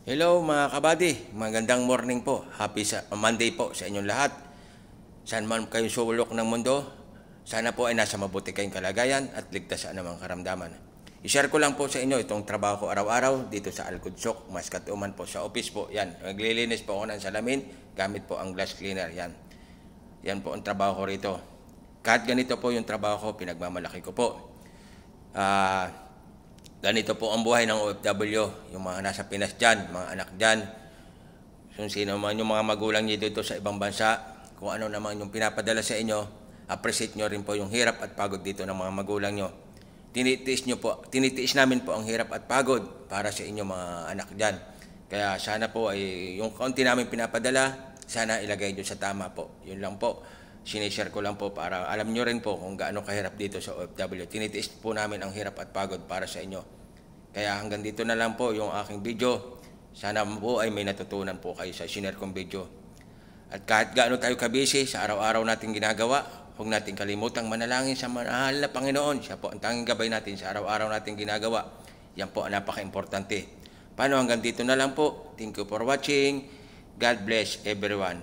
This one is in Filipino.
Hello mga kabady, magandang morning po. Happy Monday po sa inyong lahat. Saan man kayo sulok ng mundo, sana po ay nasa mabuti kayong kalagayan at ligtas sa anumang karamdaman. I-share ko lang po sa inyo itong trabaho ko araw-araw dito sa Alcudsok, Mascatuman po sa office po. Yan, naglilinis po ako ng salamin gamit po ang glass cleaner. Yan, yan po ang trabaho ko rito. Kahit ganito po yung trabaho ko, pinagmamalaki ko po. Ganito po ang buhay ng OFW, yung mga nasa Pinas dyan, mga anak dyan, kung sino man yung mga magulang niyo dito sa ibang bansa, kung ano naman yung pinapadala sa inyo, appreciate nyo rin po yung hirap at pagod dito ng mga magulang nyo. Tinitiis namin po ang hirap at pagod para sa inyo mga anak dyan. Kaya sana po ay yung kaunti namin pinapadala, sana ilagay nyo sa tama po. Yun lang po. Sinishare ko lang po para alam nyo rin po kung gaano kahirap dito sa OFW. Tinitiis po namin ang hirap at pagod para sa inyo. Kaya hanggang dito na lang po yung aking video. Sana po ay may natutunan po kayo sa sinare kong video. At kahit gaano tayo kabisi sa araw-araw nating ginagawa, huwag natin kalimutang manalangin sa mahal na Panginoon. Siya po ang tanging gabay natin sa araw-araw nating ginagawa. Yan po ang napaka-importante. Paano hanggang dito na lang po. Thank you for watching. God bless everyone.